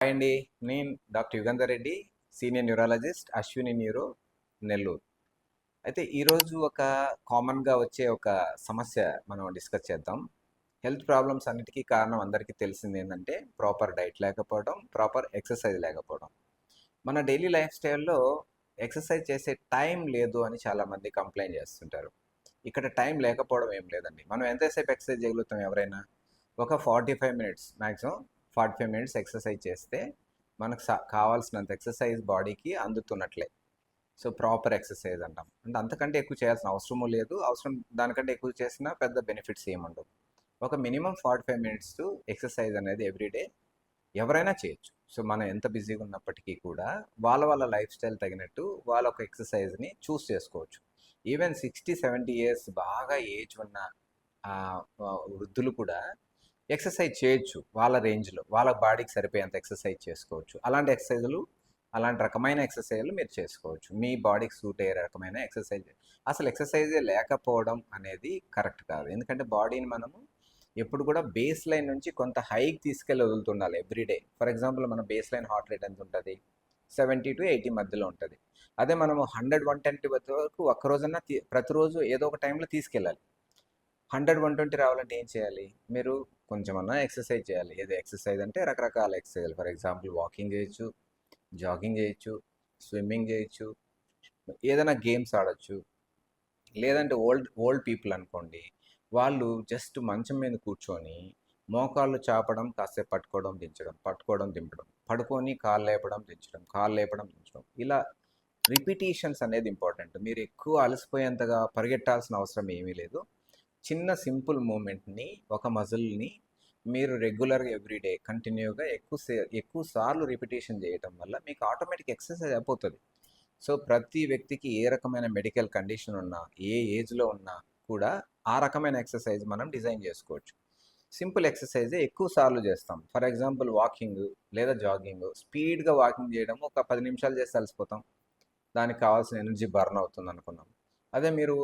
Hi అండి. నేను doctor Yugandhar Reddy, senior neurologist, Ashwini neuro, Nellore. అయితే ఈరోజు ఒక కామన్గా వచ్చే ఒక సమస్య మనం డిస్కస్ చేద్దాం. హెల్త్ ప్రాబ్లమ్స్ అన్నిటికీ కారణం అందరికీ తెలిసింది ఏంటంటే ప్రాపర్ డైట్ లేకపోవడం, ప్రాపర్ ఎక్సర్సైజ్ లేకపోవడం. మన డైలీ లైఫ్ స్టైల్లో ఎక్సర్సైజ్ చేసే టైం లేదు అని చాలామంది కంప్లైంట్ చేస్తుంటారు. ఇక్కడ టైం లేకపోవడం ఏం లేదండి. మనం ఎంతసేపు ఎక్సర్సైజ్ చేయగలుగుతాం ఎవరైనా? ఒక 45 మినిట్స్, మ్యాక్సిమం 45 మినిట్స్ ఎక్సర్సైజ్ చేస్తే మనకు కావాల్సినంత ఎక్సర్సైజ్ బాడీకి అందుతున్నట్లే. సో ప్రాపర్ ఎక్సర్సైజ్ అంటాం. అంటే అంతకంటే ఎక్కువ చేయాల్సిన అవసరము లేదు. దానికంటే ఎక్కువ చేసినా పెద్ద బెనిఫిట్స్ ఏముండవు. ఒక మినిమం 45 మినిట్స్ ఎక్సర్సైజ్ అనేది ఎవ్రీడే ఎవరైనా చేయొచ్చు. సో మనం ఎంత బిజీగా ఉన్నప్పటికీ కూడా వాళ్ళ లైఫ్ స్టైల్ తగినట్టు వాళ్ళ ఒక ఎక్సర్సైజ్ని చూస్ చేసుకోవచ్చు. ఈవెన్ 60-70 ఇయర్స్ బాగా ఏజ్ ఉన్న వృద్ధులు కూడా ఎక్సర్సైజ్ చేయొచ్చు. వాళ్ళ రేంజ్లో వాళ్ళ బాడీకి సరిపోయేంత ఎక్సర్సైజ్ చేసుకోవచ్చు. అలాంటి రకమైన ఎక్సర్సైజ్లు మీరు చేసుకోవచ్చు. మీ బాడీకి సూట్ అయ్యే రకమైన ఎక్సర్సైజ్. అసలు ఎక్సర్సైజే లేకపోవడం అనేది కరెక్ట్ కాదు. ఎందుకంటే బాడీని మనము ఎప్పుడు కూడా బేస్ లైన్ నుంచి కొంత హైకి తీసుకెళ్ళి వదులుతుండాలి ఎవ్రీడే. ఫర్ ఎగ్జాంపుల్ మన బేస్ లైన్ హార్ట్ రేట్ ఎంత ఉంటుంది? 70-80 మధ్యలో ఉంటుంది. అదే మనము 100-120 వరకు ఒక్కరోజన్నా ప్రతిరోజు ఏదో ఒక టైంలో తీసుకెళ్ళాలి. 100-120 రావాలంటే ఏం చేయాలి? మీరు కొంచెమన్నా ఎక్సర్సైజ్ చేయాలి. ఏదో ఎక్సర్సైజ్ అంటే రకరకాల ఎక్సర్సైజ్. ఫర్ ఎగ్జాంపుల్ వాకింగ్ చేయొచ్చు, జాగింగ్ చేయొచ్చు, స్విమ్మింగ్ చేయొచ్చు, ఏదైనా గేమ్స్ ఆడొచ్చు. లేదంటే ఓల్డ్ పీపుల్ అనుకోండి, వాళ్ళు జస్ట్ మంచం మీద కూర్చొని మోకాళ్ళు చాపడం, కాసేపు పట్టుకోవడం దించడం, పట్టుకోవడం దింపడం, పడుకొని కాళ్ళు లేపడం దించడం, కాళ్ళు లేపడం దించడం, ఇలా రిపిటేషన్స్ అనేది ఇంపార్టెంట్. మీరు ఎక్కువ అలసిపోయేంతగా పరిగెట్టాల్సిన అవసరం ఏమీ లేదు. చిన్న సింపుల్ మూమెంట్ని, ఒక మజిల్ని మీరు రెగ్యులర్గా ఎవ్రీడే కంటిన్యూగా ఎక్కువ సార్లు రిపిటేషన్ చేయటం వల్ల మీకు ఆటోమేటిక్ ఎక్సర్సైజ్ అయిపోతుంది. సో ప్రతి వ్యక్తికి ఏ రకమైన మెడికల్ కండిషన్ ఉన్నా, ఏ ఏజ్లో ఉన్నా కూడా ఆ రకమైన ఎక్సర్సైజ్ మనం డిజైన్ చేసుకోవచ్చు. సింపుల్ ఎక్సర్సైజే ఎక్కువ సార్లు చేస్తాం. ఫర్ ఎగ్జాంపుల్ వాకింగ్ లేదా జాగింగ్, స్పీడ్గా వాకింగ్ చేయడం ఒక 10 నిమిషాలు చేస్తే అలసిపోతాం. దానికి కావాల్సిన ఎనర్జీ బర్న్ అవుతుంది అనుకున్నాం. అదే మీరు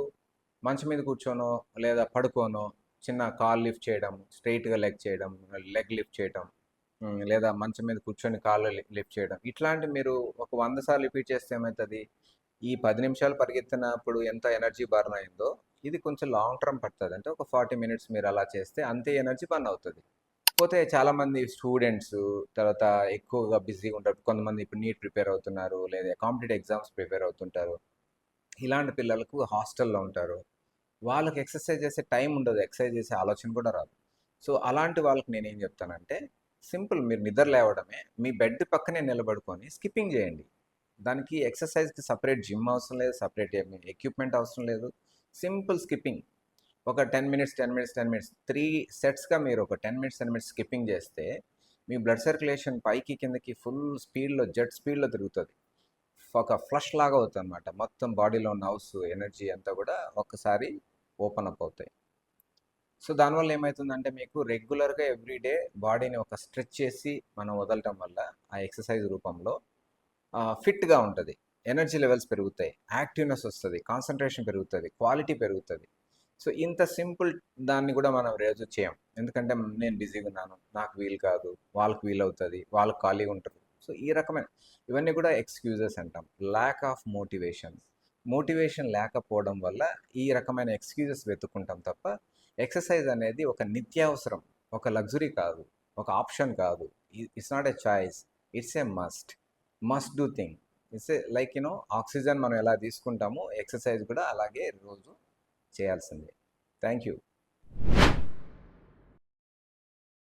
మంచం మీద కూర్చోనో లేదా పడుకోనో చిన్న కాల్ లిఫ్ట్ చేయడం, స్ట్రైట్గా లెగ్ లిఫ్ట్ చేయడం, లేదా మంచం మీద కూర్చొని కాళ్ళు లిఫ్ట్ చేయడం, ఇట్లాంటి మీరు ఒక 100 సార్లు రిపీట్ చేస్తే ఏమవుతుంది? ఈ 10 నిమిషాలు పరిగెత్తినప్పుడు ఎంత ఎనర్జీ బర్న్ అయిందో ఇది కొంచెం లాంగ్ టర్మ్ పడుతుంది. అంటే ఒక 40 మినిట్స్ మీరు అలా చేస్తే అంతే ఎనర్జీ బర్న్ అవుతుంది. పోతే చాలామంది స్టూడెంట్స్ తర్వాత ఎక్కువగా బిజీగా ఉంటారు. కొంతమంది ఇప్పుడు నీట్ ప్రిపేర్ అవుతున్నారు, లేదా కాంపిటేటివ్ ఎగ్జామ్స్ ప్రిపేర్ అవుతుంటారు. ఇలాంటి పిల్లలకు హాస్టల్లో ఉంటారు. వాళ్ళకి ఎక్సర్సైజ్ చేసే టైం ఉండదు, ఎక్సర్సైజ్ చేసే ఆలోచన కూడా రాదు. సో అలాంటి వాళ్ళకి నేనేం చెప్తానంటే సింపుల్, మీరు నిద్ర లేవడమే మీ బెడ్ పక్కనే నిలబడుకొని స్కిప్పింగ్ చేయండి. దానికి ఎక్సర్సైజ్కి సపరేట్ జిమ్ అవసరం లేదు, సపరేట్ ఎక్విప్మెంట్ అవసరం లేదు. సింపుల్ స్కిప్పింగ్ ఒక 10 మినిట్స్ 10 మినిట్స్ 10 మినిట్స్ 3 సెట్స్గా మీరు ఒక 10 మినిట్స్ 10 మినిట్స్ స్కిప్పింగ్ చేస్తే మీ బ్లడ్ సర్క్యులేషన్ పైకి కిందకి ఫుల్ స్పీడ్లో, జెట్ స్పీడ్లో తిరుగుతుంది. ఒక ఫ్లష్ లాగా అవుతుంది అనమాట. మొత్తం బాడీలో నర్వ్స్, ఎనర్జీ అంతా కూడా ఒక్కసారి ఓపెన్ అప్ అవుతాయి. సో దానివల్ల ఏమవుతుందంటే మీకు రెగ్యులర్గా ఎవ్రీడే బాడీని ఒక స్ట్రెచ్ చేసి మనం వదలటం వల్ల ఆ ఎక్సర్సైజ్ రూపంలో ఫిట్గా ఉంటుంది. ఎనర్జీ లెవెల్స్ పెరుగుతాయి, యాక్టివ్నెస్ వస్తుంది, కాన్సన్ట్రేషన్ పెరుగుతుంది, క్వాలిటీ పెరుగుతుంది. సో ఇంత సింపుల్ దాన్ని కూడా మనం రోజు చేయం. ఎందుకంటే నేను బిజీగా ఉన్నాను, నాకు వీలు కాదు, వాళ్ళకి వీలు అవుతుంది, వాళ్ళకి ఖాళీగా ఉంటారు. సో ఈ రకమైన ఇవన్నీ కూడా ఎక్స్క్యూజెస్ అంటాం. ల్యాక్ ఆఫ్ మోటివేషన్ లేకపోవడం వల్ల ఈ రకమైన ఎక్స్క్యూజెస్ వెతుక్కుంటాం తప్ప ఎక్సర్సైజ్ అనేది ఒక నిత్యావసరం, ఒక లగ్జరీ కాదు, ఒక ఆప్షన్ కాదు. It's not a choice, it's a must do thing. It's a like oxygen మనం ఎలా తీసుకుంటామో ఎక్సర్సైజ్ కూడా అలాగే రోజు చేయాల్సిందే. Thank you.